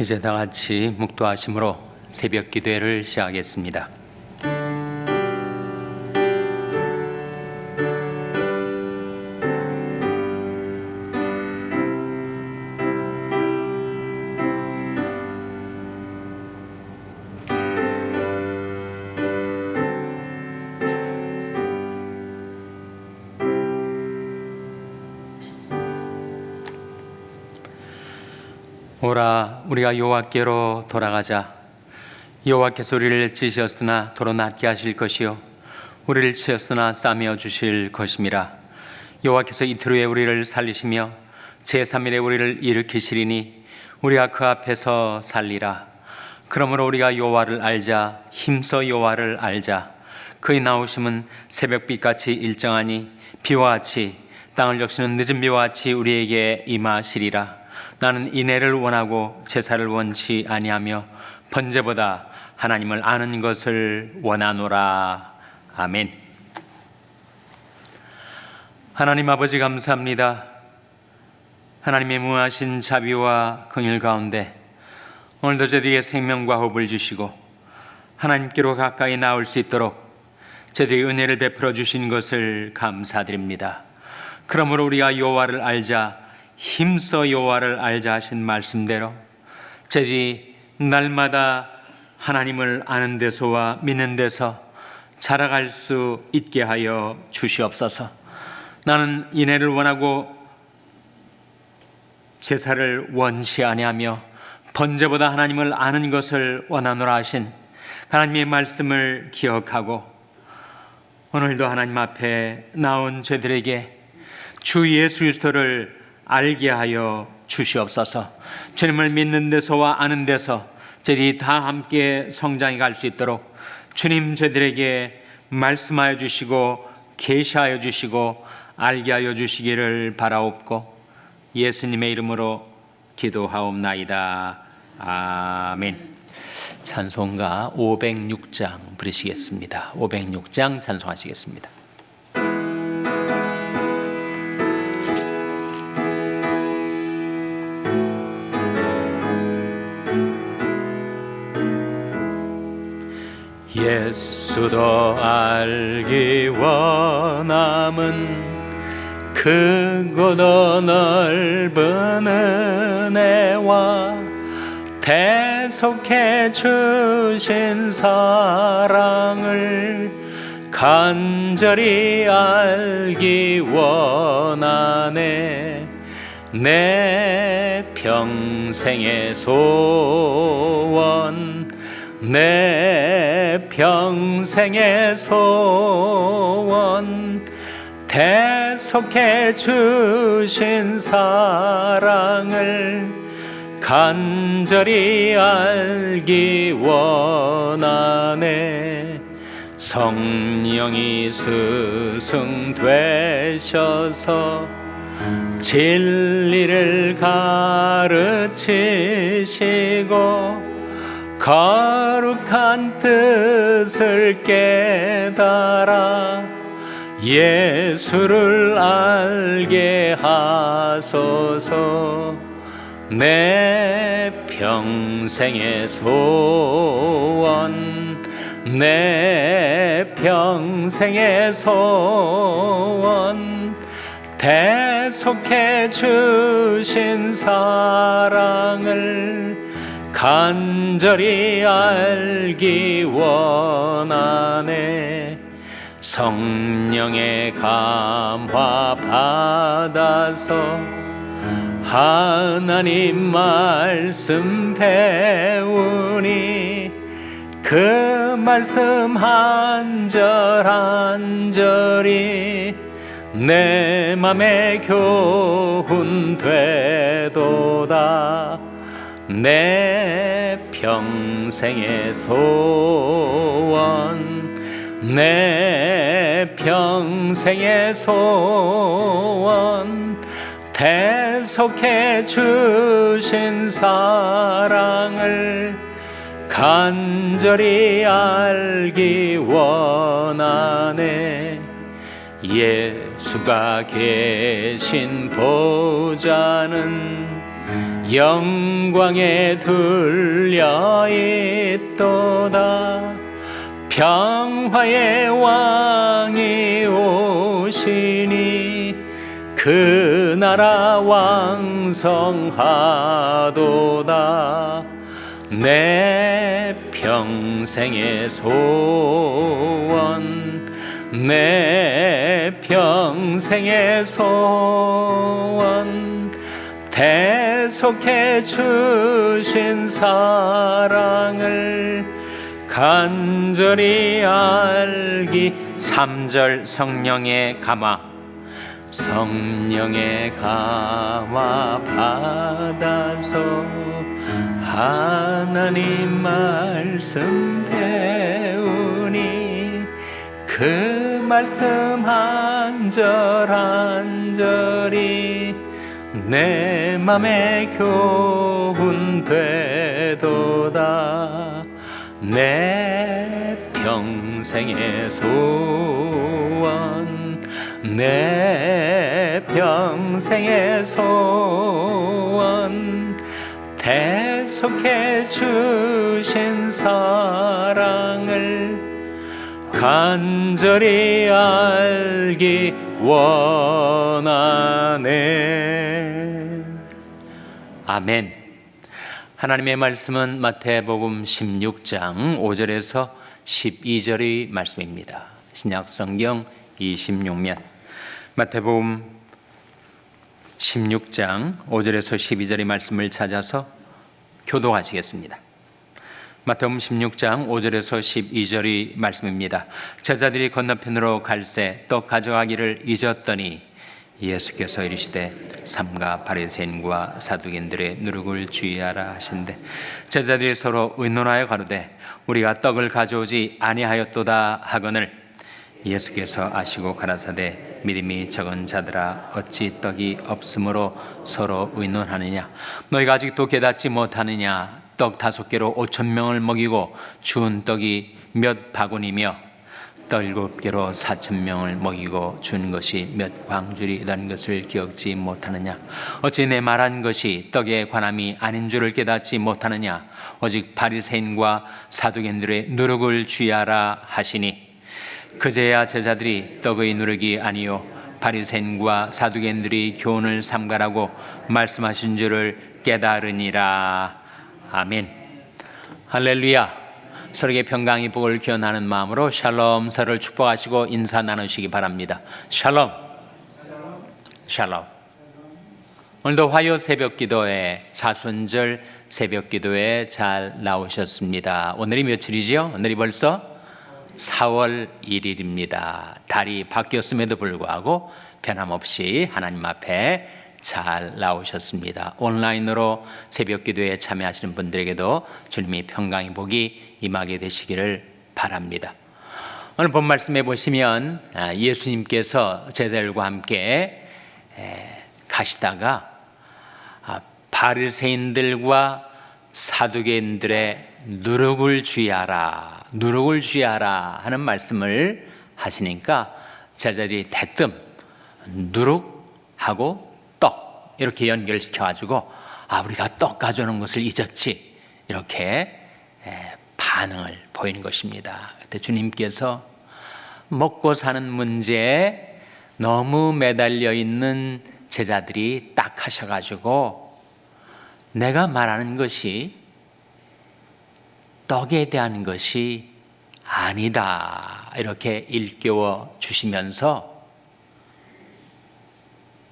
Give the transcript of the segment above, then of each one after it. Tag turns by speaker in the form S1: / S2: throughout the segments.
S1: 이제 다 같이 묵도하심으로 새벽 기도회를 시작하겠습니다. 오라, 우리가 여호와께로 돌아가자. 여호와께서 우리를 찢으셨으나 도로 낫게 하실 것이요 우리를 치었으나 싸매어 주실 것임이라. 여호와께서 이틀 후에 우리를 살리시며 제3일에 우리를 일으키시리니 우리가 그 앞에서 살리라. 그러므로 우리가 여호와를 알자. 힘써 여호와를 알자. 그의 나오심은 새벽빛같이 일정하니 비와 같이 땅을 적시는 늦은 비와 같이 우리에게 임하시리라. 나는 인애를 원하고 제사를 원치 아니하며 번제보다 하나님을 아는 것을 원하노라. 아멘. 하나님 아버지 감사합니다. 하나님의 무하신 자비와 긍휼 가운데 오늘도 저희에게 생명과 호흡을 주시고 하나님께로 가까이 나올 수 있도록 저희에게 은혜를 베풀어 주신 것을 감사드립니다. 그러므로 우리가 여호와를 알자, 힘써 여호와를 알자 하신 말씀대로 저희들이 날마다 하나님을 아는 데서와 믿는 데서 자라갈 수 있게 하여 주시옵소서. 나는 인애를 원하고 제사를 원치 아니하며 번제보다 하나님을 아는 것을 원하노라 하신 하나님의 말씀을 기억하고 오늘도 하나님 앞에 나온 저들에게 주 예수 그리스도를 알게 하여 주시옵소서. 주님을 믿는 데서와 아는 데서 저희들이 다 함께 성장해 갈 수 있도록 주님 저희들에게 말씀하여 주시고 계시하여 주시고 알게 하여 주시기를 바라옵고 예수님의 이름으로 기도하옵나이다. 아멘. 찬송가 506장 부르시겠습니다. 506장 찬송하시겠습니다. 예수도 알기 원함은 크고도 넓은 은혜와 대속해 주신 사랑을 간절히 알기 원하네. 내 평생의 소원, 내 평생의 소원, 대속해 주신 사랑을 간절히 알기 원하네. 성령이 스승되셔서 진리를 가르치시고 거룩한 뜻을 깨달아 예수를 알게 하소서. 내 평생의 소원, 내 평생의 소원, 대속해 주신 사랑을 간절히 알기 원하네. 성령의 감화 받아서 하나님 말씀 배우니 그 말씀 한 절 한 절이 내 맘에 교훈 되도다. 내 평생의 소원, 내 평생의 소원, 대속해 주신 사랑을 간절히 알기 원하네. 예수가 계신 보좌는 영광에 들려 있도다. 평화의 왕이 오시니 그 나라 왕성하도다. 내 평생의 소원, 내 평생의 소원, 대속해 주신 사랑을 간절히 알기. 3절 성령의 감화. 성령의 감화 받아서 하나님 말씀 배우니 그 말씀 한 절 한 절이 내 맘에 교훈되도다. 내 평생의 소원, 내 평생의 소원, 대속해 주신 사랑을 간절히 알기 원하네. 아멘. 하나님의 말씀은 마태복음 16장 5절에서 12절의 말씀입니다. 신약성경 26면 마태복음 16장 5절에서 12절의 말씀을 찾아서 교독하시겠습니다. 마태복음 16장 5절에서 12절의 말씀입니다. 제자들이 건너편으로 갈새 떡 가져가기를 잊었더니 예수께서 이르시되 삼가 바리새인과 사두개인들의 누룩을 주의하라 하신대 제자들이 서로 의논하여 가로되 우리가 떡을 가져오지 아니하였도다 하거늘 예수께서 아시고 가라사대 믿음이 적은 자들아 어찌 떡이 없으므로 서로 의논하느냐. 너희가 아직도 깨닫지 못하느냐. 떡 5개로 5,000명을 먹이고 주운 떡이 몇 바구니며 떡 7개로 4,000명을 먹이고 준 것이 몇 광줄이라는 것을 기억지 못하느냐. 어찌 내 말한 것이 떡에 관함이 아닌 줄을 깨닫지 못하느냐. 오직 바리새인과 사두개인들의 누룩을 주의하라 하시니 그제야 제자들이 떡의 누룩이 아니요 바리새인과 사두개인들이 교훈을 삼가라고 말씀하신 줄을 깨달으니라. 아멘. 할렐루야. 서로에게 평강의 복을 기원하는 마음으로 샬롬, 서로를 축복하시고 인사 나누시기 바랍니다. 샬롬. 샬롬. 오늘도 화요 새벽기도에 사순절 새벽기도에 잘 나오셨습니다. 오늘이 며칠이죠? 오늘이 벌써 4월 1일입니다. 달이 바뀌었음에도 불구하고 변함없이 하나님 앞에 잘 나오셨습니다. 온라인으로 새벽기도에 참여하시는 분들에게도 주님의 평강의 복이 임하게 되시기를 바랍니다. 오늘 본 말씀에 보시면 예수님께서 제자들과 함께 가시다가 바리새인들과 사두개인들의 누룩을 주의하라, 누룩을 주의하라 하는 말씀을 하시니까 제자들이 대뜸 누룩하고 떡 이렇게 연결시켜가지고 우리가 떡 가져오는 것을 잊었지 이렇게 반응을 보이는 것입니다. 그때 주님께서 먹고 사는 문제에 너무 매달려 있는 제자들이 딱 하셔가지고 내가 말하는 것이 떡에 대한 것이 아니다 이렇게 일깨워 주시면서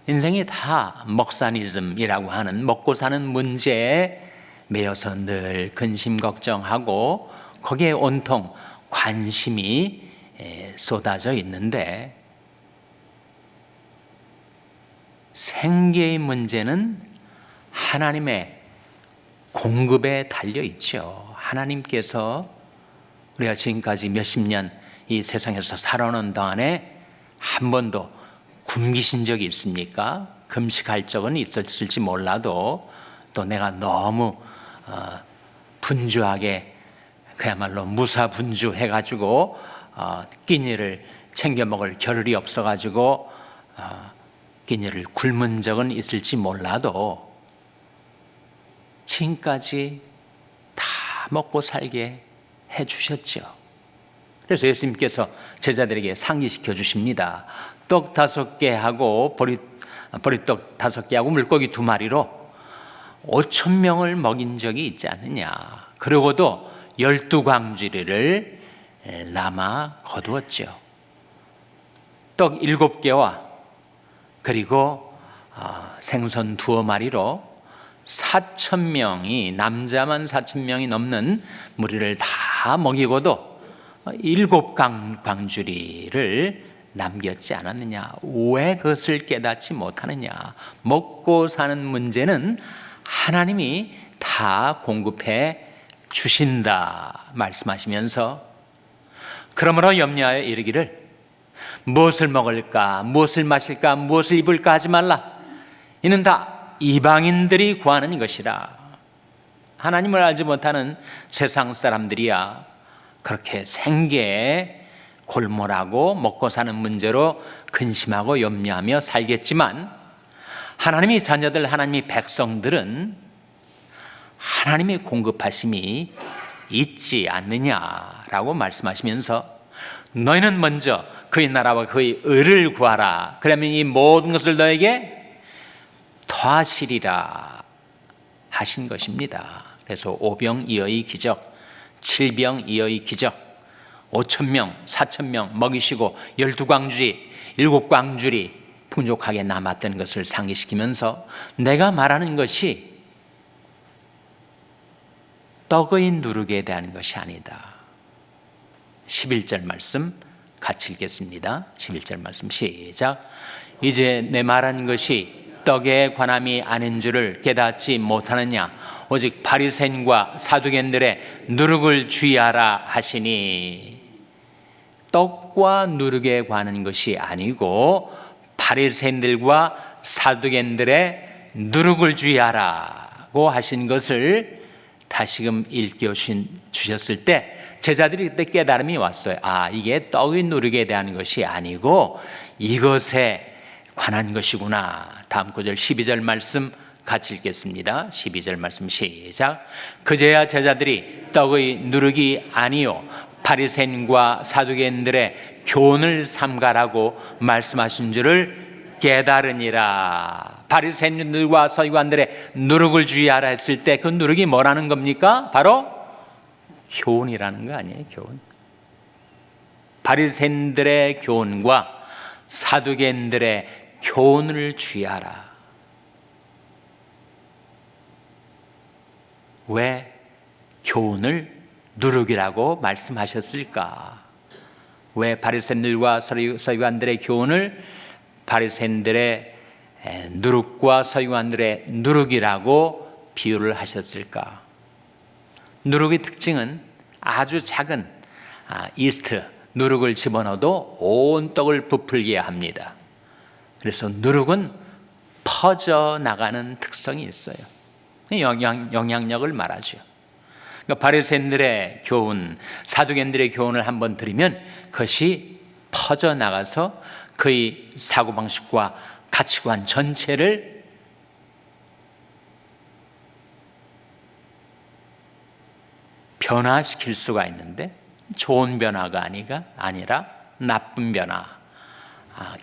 S1: 인생이 다 먹사니즘이라고 하는 먹고 사는 문제에 매여서 늘 근심 걱정하고 거기에 온통 관심이 쏟아져 있는데 생계의 문제는 하나님의 공급에 달려 있죠. 하나님께서 우리가 지금까지 몇십 년 이 세상에서 살아오는 동안에 한 번도 굶기신 적이 있습니까? 금식할 적은 있었을지 몰라도 또 내가 너무 분주하게 그야말로 무사분주 해가지고 끼니를 챙겨 먹을 겨를이 없어가지고 끼니를 굶은 적은 있을지 몰라도 지금까지 다 먹고 살게 해주셨죠. 그래서 예수님께서 제자들에게 상기시켜 주십니다. 떡 5개하고 보리떡 5개하고 물고기 2마리로 5,000명을 먹인 적이 있지 않느냐. 그러고도 12광주리를 남아 거두었죠. 떡 7개와 그리고 생선 2마리로 4,000명이, 남자만 4,000명이 넘는 무리를 다 먹이고도 7광주리를 남겼지 않았느냐. 왜 그것을 깨닫지 못하느냐. 먹고 사는 문제는 하나님이 다 공급해 주신다 말씀하시면서, 그러므로 염려하여 이르기를 무엇을 먹을까, 무엇을 마실까, 무엇을 입을까 하지 말라. 이는 다 이방인들이 구하는 것이라. 하나님을 알지 못하는 세상 사람들이야 그렇게 생계에 골몰하고 먹고 사는 문제로 근심하고 염려하며 살겠지만, 하나님의 자녀들, 하나님의 백성들은 하나님의 공급하심이 있지 않느냐라고 말씀하시면서, 너희는 먼저 그의 나라와 그의 의를 구하라. 그러면 이 모든 것을 너에게 더하시리라 하신 것입니다. 그래서 5병이어의 기적, 7병이어의 기적, 5,000명, 4,000명 먹이시고 12광주리, 7광주리 풍족하게 남았던 것을 상기시키면서, 내가 말하는 것이 떡의 누룩에 대한 것이 아니다. 11절 말씀 같이 읽겠습니다. 11절 말씀 시작. 이제 내 말한 것이 떡에 관함이 아닌 줄을 깨닫지 못하느냐. 오직 바리새인과 사두개인들의 누룩을 주의하라 하시니. 떡과 누룩에 관한 것이 아니고 바리새인들과 사두개인들의 누룩을 주의하라고 하신 것을 다시금 일깨주셨을 때 제자들이 그때 깨달음이 왔어요. 이게 떡의 누룩에 대한 것이 아니고 이것에 관한 것이구나. 다음 구절 12절 말씀 같이 읽겠습니다. 12절 말씀 시작. 그제야 제자들이 떡의 누룩이 아니요 바리새인과 사두개인들의 교훈을 삼가라고 말씀하신 줄을 깨달으니라. 바리새인들과 서기관들의 누룩을 주의하라 했을 때 그 누룩이 뭐라는 겁니까? 바로 교훈이라는 거 아니에요? 교훈. 바리새인들의 교훈과 사두개인들의 교훈을 주의하라. 왜 교훈을 누룩이라고 말씀하셨을까? 왜 바리새인들과 서기관들의 교훈을 바리새인들의 누룩과 서기관들의 누룩이라고 비유를 하셨을까? 누룩의 특징은 아주 작은 이스트, 누룩을 집어넣어도 온 떡을 부풀게 합니다. 그래서 누룩은 퍼져나가는 특성이 있어요. 영향력을 말하죠. 그러니까 바리새인들의 교훈, 사두개인들의 교훈을 한번 들으면 그것이 퍼져나가서 그의 사고방식과 가치관 전체를 변화시킬 수가 있는데, 좋은 변화가 아니라 나쁜 변화,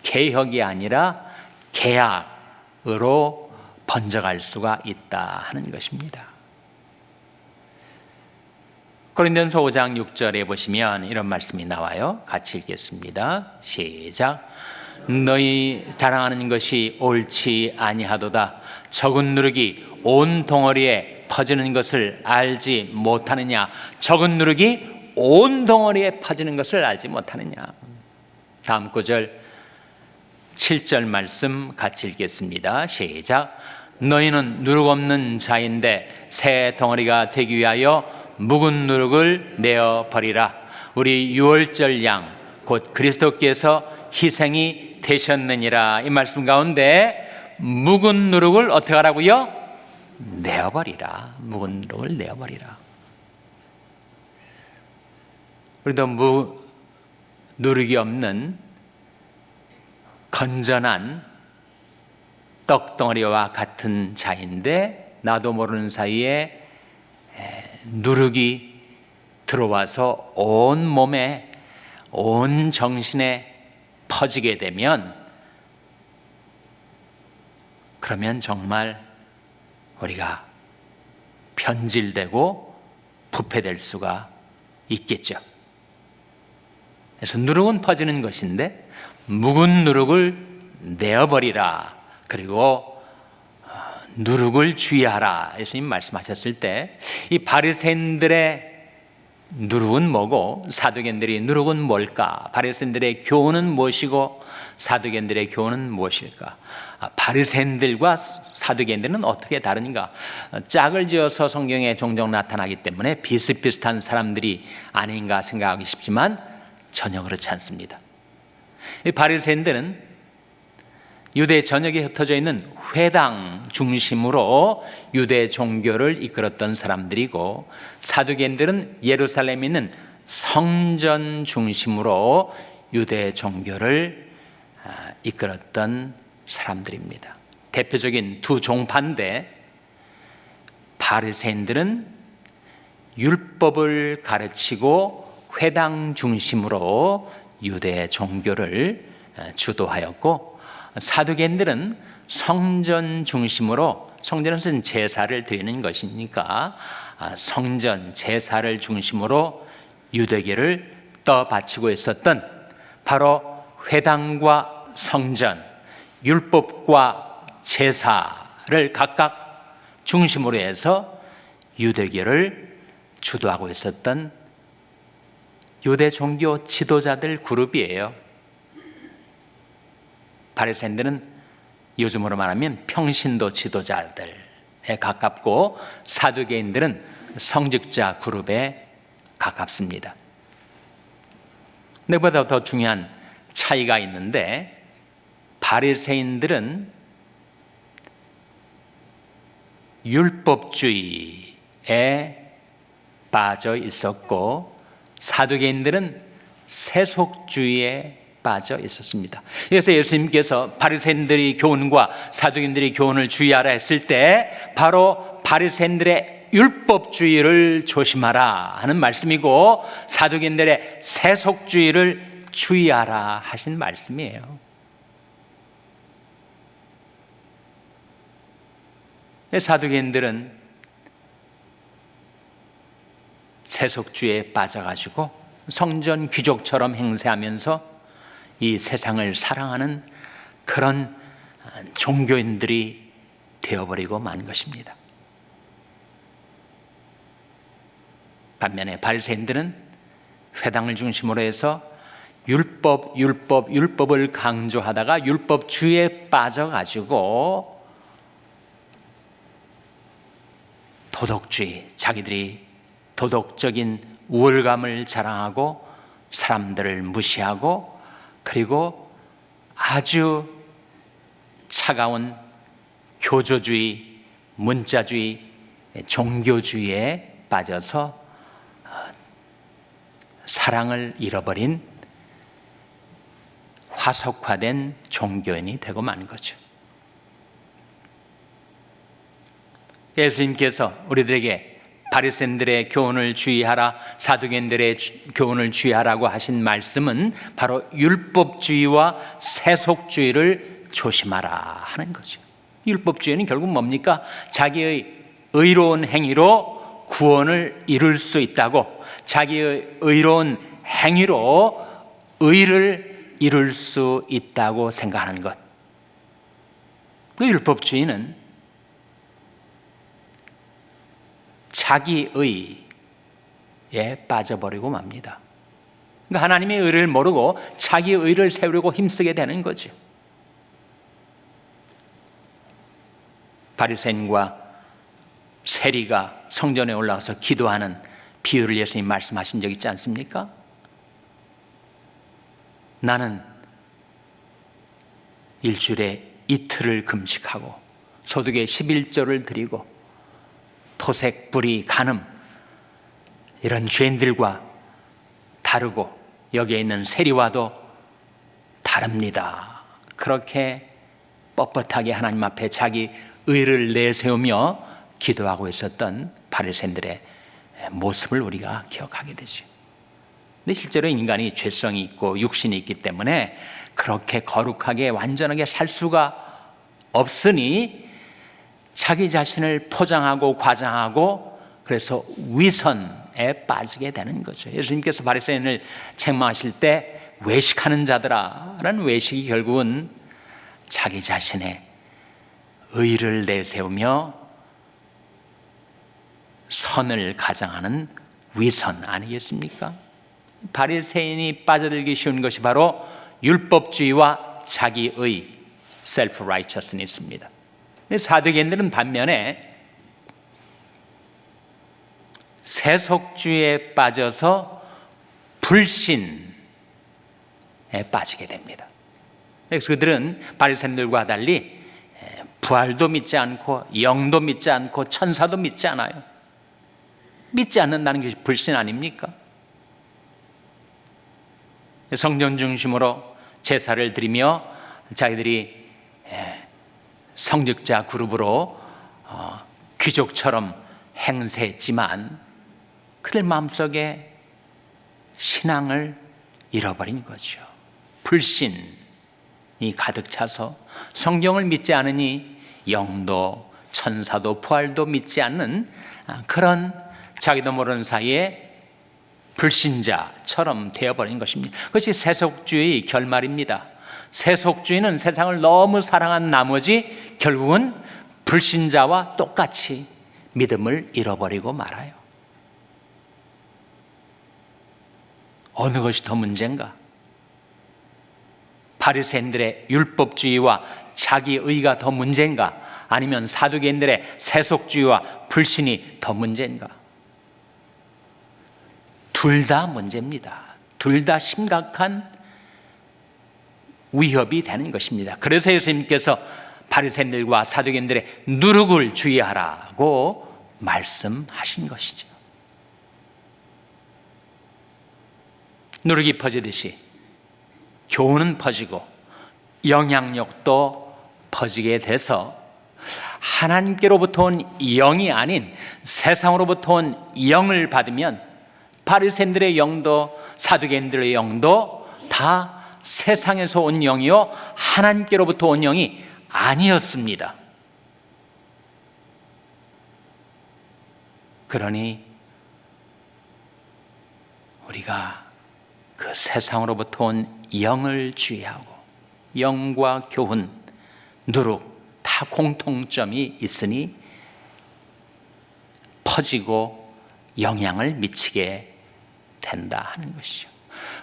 S1: 개혁이 아니라 개악으로 번져갈 수가 있다 하는 것입니다. 고린도전서 5장 6절에 보시면 이런 말씀이 나와요. 같이 읽겠습니다. 시작. 너희 자랑하는 것이 옳지 아니하도다. 적은 누룩이 온 덩어리에 퍼지는 것을 알지 못하느냐. 적은 누룩이 온 덩어리에 퍼지는 것을 알지 못하느냐. 다음 구절 7절 말씀 같이 읽겠습니다. 시작. 너희는 누룩 없는 자인데 새 덩어리가 되기 위하여 묵은 누룩을 내어 버리라. 우리 유월절 양 곧 그리스도께서 희생이 되셨느니라. 이 말씀 가운데 묵은 누룩을 어떻게 하라고요? 내어버리라. 묵은 누룩을 내어버리라. 우리도 누룩이 없는 건전한 떡덩어리와 같은 자인데 나도 모르는 사이에 누룩이 들어와서 온 몸에, 온 정신에 퍼지게 되면, 그러면 정말 우리가 변질되고 부패될 수가 있겠죠. 그래서 누룩은 퍼지는 것인데 묵은 누룩을 내어버리라, 그리고 누룩을 주의하라, 예수님 말씀하셨을 때 이 바리새인들의 누룩은 뭐고 사두개인들의 누룩은 뭘까? 바리새인들의 교훈은 무엇이고 사두개인들의 교훈은 무엇일까? 바리새인들과 사두개인들은 어떻게 다른가? 짝을 지어서 성경에 종종 나타나기 때문에 비슷비슷한 사람들이 아닌가 생각하기 쉽지만 전혀 그렇지 않습니다. 이 바리새인들은 유대 전역에 흩어져 있는 회당 중심으로 유대 종교를 이끌었던 사람들이고, 사두개인들은 예루살렘에 있는 성전 중심으로 유대 종교를 이끌었던 사람들입니다. 대표적인 두 종파인데, 바리새인들은 율법을 가르치고 회당 중심으로 유대 종교를 주도하였고, 사두개인들은 성전 중심으로, 성전은 제사를 드리는 것이니까 성전 제사를 중심으로 유대교를 떠받치고 있었던, 바로 회당과 성전, 율법과 제사를 각각 중심으로 해서 유대교를 주도하고 있었던 유대 종교 지도자들 그룹이에요. 바리새인들은 요즘으로 말하면 평신도 지도자들에 가깝고, 사두개인들은 성직자 그룹에 가깝습니다. 그보다 더 중요한 차이가 있는데, 바리새인들은 율법주의에 빠져 있었고, 사두개인들은 세속주의에 빠져 있었습니다. 그래서 예수님께서 바리새인들의 교훈과 사두개인들의 교훈을 주의하라 했을 때 바로 바리새인들의 율법주의를 조심하라 하는 말씀이고, 사두개인들의 세속주의를 주의하라 하신 말씀이에요. 사두개인들은 세속주의에 빠져가지고 성전 귀족처럼 행세하면서 이 세상을 사랑하는 그런 종교인들이 되어버리고 만 것입니다. 반면에 바리새인들은 회당을 중심으로 해서 율법을 강조하다가 율법주의에 빠져가지고 도덕주의, 자기들이 도덕적인 우월감을 자랑하고 사람들을 무시하고, 그리고 아주 차가운 교조주의, 문자주의, 종교주의에 빠져서 사랑을 잃어버린 화석화된 종교인이 되고 마는 거죠. 예수님께서 우리들에게 바리새인들의 교훈을 주의하라, 사두개인들의 교훈을 주의하라고 하신 말씀은 바로 율법주의와 세속주의를 조심하라 하는 거죠. 율법주의는 결국 뭡니까? 자기의 의로운 행위로 구원을 이룰 수 있다고, 자기의 의로운 행위로 의를 이룰 수 있다고 생각하는 것. 그 율법주의는 자기의에 빠져버리고 맙니다. 그러니까 하나님의 의를 모르고 자기의 의를 세우려고 힘쓰게 되는 거죠. 바리새인과 세리가 성전에 올라가서 기도하는 비유를 예수님 말씀하신 적 있지 않습니까? 나는 일주일에 이틀을 금식하고 소득의 11조를 드리고 토색, 불의, 간음 이런 죄인들과 다르고 여기에 있는 세리와도 다릅니다. 그렇게 뻣뻣하게 하나님 앞에 자기 의를 내세우며 기도하고 있었던 바리새인들의 모습을 우리가 기억하게 되죠. 근데 실제로 인간이 죄성이 있고 육신이 있기 때문에 그렇게 거룩하게 완전하게 살 수가 없으니 자기 자신을 포장하고 과장하고 그래서 위선에 빠지게 되는 거죠. 예수님께서 바리새인을 책망하실 때 외식하는 자들아라는 외식이 결국은 자기 자신의 의를 내세우며 선을 가장하는 위선 아니겠습니까? 바리새인이 빠져들기 쉬운 것이 바로 율법주의와 자기의 self-righteousness입니다. 사두개인들은 반면에 세속주의에 빠져서 불신에 빠지게 됩니다. 그래서 그들은 바리새인들과 달리 부활도 믿지 않고 영도 믿지 않고 천사도 믿지 않아요. 믿지 않는다는 것이 불신 아닙니까? 성전 중심으로 제사를 드리며 자기들이 성직자 그룹으로 귀족처럼 행세했지만 그들 마음속에 신앙을 잃어버린 거죠. 불신이 가득 차서 성경을 믿지 않으니 영도 천사도 부활도 믿지 않는 그런 자기도 모르는 사이에 불신자처럼 되어버린 것입니다. 그것이 세속주의의 결말입니다. 세속주의는 세상을 너무 사랑한 나머지 결국은 불신자와 똑같이 믿음을 잃어버리고 말아요. 어느 것이 더 문제인가? 바리새인들의 율법주의와 자기의가 더 문제인가? 아니면 사두개인들의 세속주의와 불신이 더 문제인가? 둘 다 문제입니다. 둘 다 심각한 위협이 되는 것입니다. 그래서 예수님께서 바리새인들과 사두개인들의 누룩을 주의하라고 말씀하신 것이죠. 누룩이 퍼지듯이 교훈은 퍼지고 영향력도 퍼지게 돼서 하나님께로부터 온 영이 아닌 세상으로부터 온 영을 받으면 바리새인들의 영도 사두개인들의 영도 다 세상에서 온 영이요 하나님께로부터 온 영이 아니었습니다. 그러니 우리가 그 세상으로부터 온 영을 주의하고 영과 교훈, 누룩 다 공통점이 있으니 퍼지고 영향을 미치게 된다 하는 것이죠.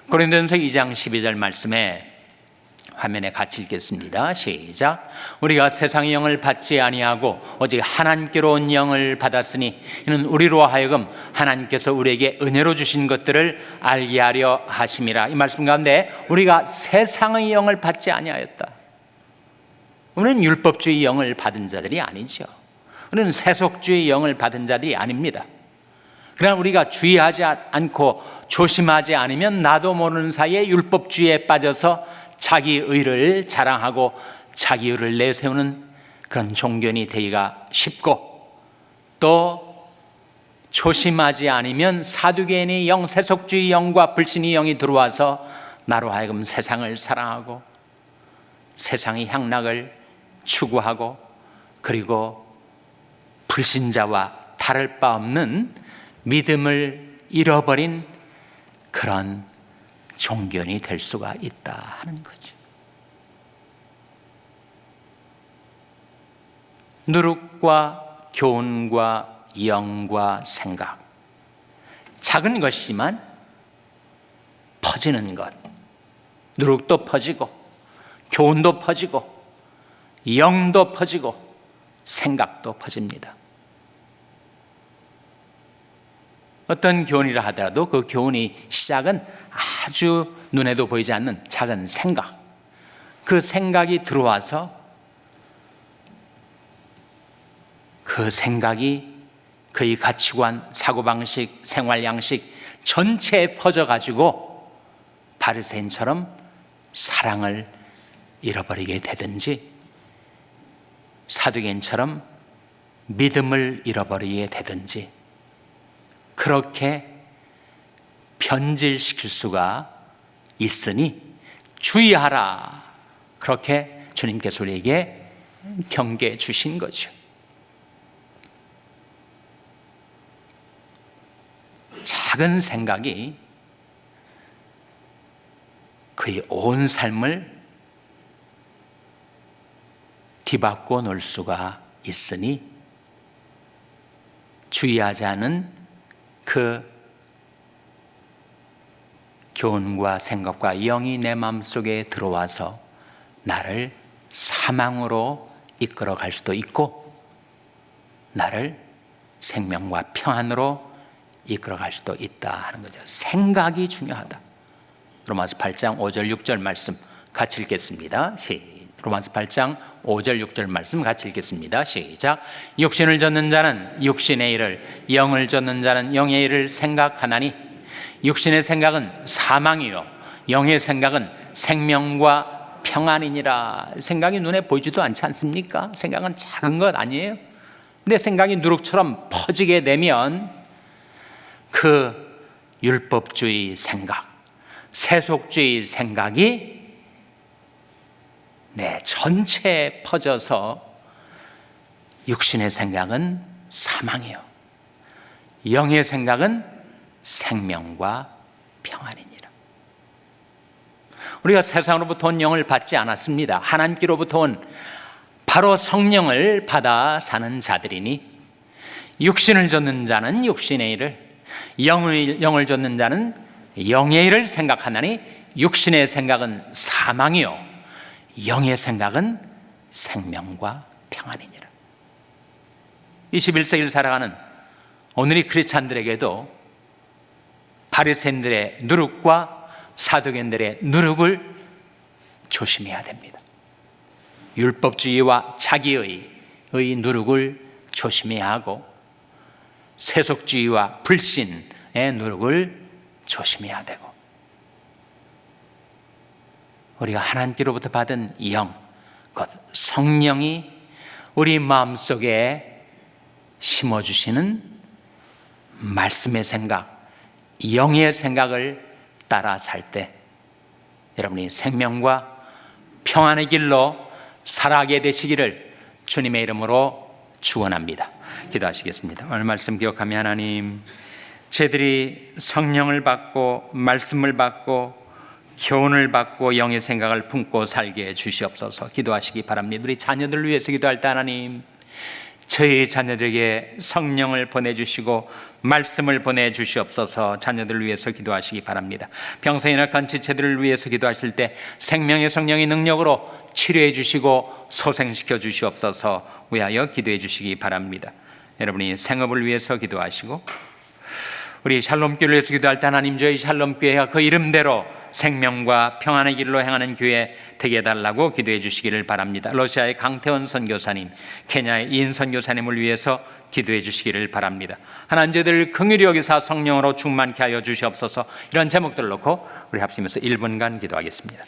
S1: 고린도전서 2장 12절 말씀에 화면에 같이 읽겠습니다. 시작. 우리가 세상의 영을 받지 아니하고 오직 하나님께로 온 영을 받았으니 이는 우리로 하여금 하나님께서 우리에게 은혜로 주신 것들을 알게 하려 하심이라. 이 말씀 가운데 우리가 세상의 영을 받지 아니하였다. 우리는 율법주의 영을 받은 자들이 아니죠. 우리는 세속주의 영을 받은 자들이 아닙니다. 그러나 우리가 주의하지 않고 조심하지 않으면 나도 모르는 사이에 율법주의에 빠져서 자기 의를 자랑하고 자기 의를 내세우는 그런 종교인이 되기가 쉽고, 또 조심하지 않으면 사두개인의 영, 세속주의 영과 불신의 영이 들어와서 나로 하여금 세상을 사랑하고 세상의 향락을 추구하고 그리고 불신자와 다를 바 없는 믿음을 잃어버린 그런 종교인이 될 수가 있다 하는 거죠. 누룩과 교훈과 영과 생각, 작은 것이지만 퍼지는 것, 누룩도 퍼지고 교훈도 퍼지고 영도 퍼지고 생각도 퍼집니다. 어떤 교훈이라 하더라도 그 교훈이 시작은 아주 눈에도 보이지 않는 작은 생각, 그 생각이 들어와서 그 생각이 그의 가치관, 사고방식, 생활양식 전체에 퍼져가지고 바리새인처럼 사랑을 잃어버리게 되든지 사두개인처럼 믿음을 잃어버리게 되든지 그렇게 변질시킬 수가 있으니 주의하라. 그렇게 주님께서 우리에게 경계해 주신 거죠. 작은 생각이 그의 온 삶을 뒤바꿔 놓을 수가 있으니 주의하지 않은 그 교훈과 생각과 영이 내 마음속에 들어와서 나를 사망으로 이끌어 갈 수도 있고 나를 생명과 평안으로 이끌어 갈 수도 있다 하는 거죠. 생각이 중요하다. 로마서 8장 5절 6절 말씀 같이 읽겠습니다. 로마서 8장 5절 6절 말씀 같이 읽겠습니다. 시작. 육신을 좇는 자는 육신의 일을, 영을 좇는 자는 영의 일을 생각하나니 육신의 생각은 사망이요 영의 생각은 생명과 평안이니라. 생각이 눈에 보이지도 않지 않습니까? 생각은 작은 것 아니에요? 근데 생각이 누룩처럼 퍼지게 되면 그 율법주의 생각, 세속주의 생각이 내 전체에 퍼져서 육신의 생각은 사망이요 영의 생각은 생명과 평안이니라. 우리가 세상으로부터 온 영을 받지 않았습니다. 하나님께로부터 온 바로 성령을 받아 사는 자들이니 육신을 좇는 자는 육신의 일을, 영을 좇는 자는 영의 일을 생각하나니 육신의 생각은 사망이요 영의 생각은 생명과 평안이니라. 21세기를 살아가는 오늘의 크리스찬들에게도 바리새인들의 누룩과 사두개인들의 누룩을 조심해야 됩니다. 율법주의와 자기의 누룩을 조심해야 하고 세속주의와 불신의 누룩을 조심해야 되고 우리가 하나님께로부터 받은 영, 곧 성령이 우리 마음속에 심어주시는 말씀의 생각, 영의 생각을 따라 살 때 여러분이 생명과 평안의 길로 살아가게 되시기를 주님의 이름으로 축원합니다. 기도하시겠습니다. 오늘 말씀 기억하며 하나님, 저희들이 성령을 받고 말씀을 받고 교훈을 받고 영의 생각을 품고 살게 해 주시옵소서. 기도하시기 바랍니다. 우리 자녀들을 위해서 기도할 때 하나님, 저희 자녀들에게 성령을 보내주시고 말씀을 보내주시옵소서. 자녀들을 위해서 기도하시기 바랍니다. 병성이 약한 지체들을 위해서 기도하실 때 생명의 성령의 능력으로 치료해 주시고 소생시켜 주시옵소서. 위하여 기도해 주시기 바랍니다. 여러분이 생업을 위해서 기도하시고 우리 샬롬교회를 위해서 기도할 때 하나님, 저희 샬롬교회가 그 이름대로 생명과 평안의 길로 행하는 교회 되게 해달라고 기도해 주시기를 바랍니다. 러시아의 강태원 선교사님, 케냐의 이인 선교사님을 위해서 기도해 주시기를 바랍니다. 하나님, 저희들 긍휼히 여기사 성령으로 충만케 하여 주시옵소서. 이런 제목들을 놓고 우리 합심해서 1분간 기도하겠습니다.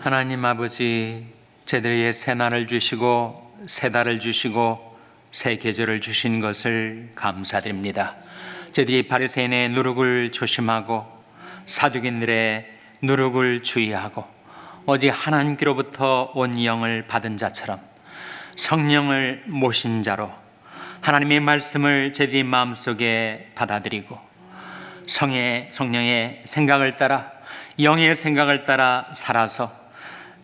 S1: 하나님 아버지, 저희들에게 새 날을 주시고 새 달을 주시고 새 계절을 주신 것을 감사드립니다. 저희들이 바리새인의 누룩을 조심하고 사두개인들의 누룩을 주의하고 오직 하나님께로부터 온 영을 받은 자처럼 성령을 모신 자로 하나님의 말씀을 저희들이 마음속에 받아들이고 성령의 생각을 따라, 영의 생각을 따라 살아서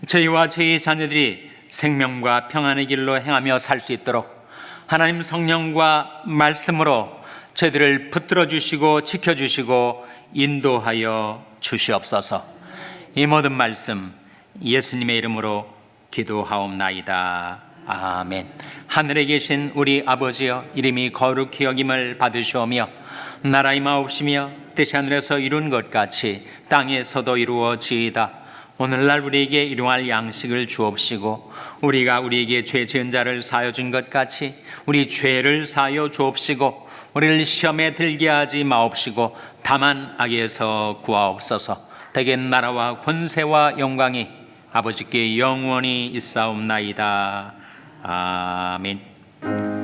S1: 저희와 저희 자녀들이 생명과 평안의 길로 행하며 살 수 있도록 하나님 성령과 말씀으로 저희들을 붙들어 주시고 지켜주시고 인도하여 주시옵소서. 이 모든 말씀 예수님의 이름으로 기도하옵나이다. 아멘. 하늘에 계신 우리 아버지여, 이름이 거룩히 여김을 받으시오며 나라 임하옵시며 뜻이 하늘에서 이룬 것 같이 땅에서도 이루어지이다. 오늘날 우리에게 일용할 양식을 주옵시고 우리가 우리에게 죄 지은 자를 사하여 준 것 같이 우리 죄를 사하여 주옵시고 우리를 시험에 들게 하지 마옵시고 다만 악에서 구하옵소서. 대개 나라와 권세와 영광이 아버지께 영원히 있사옵나이다. 아멘.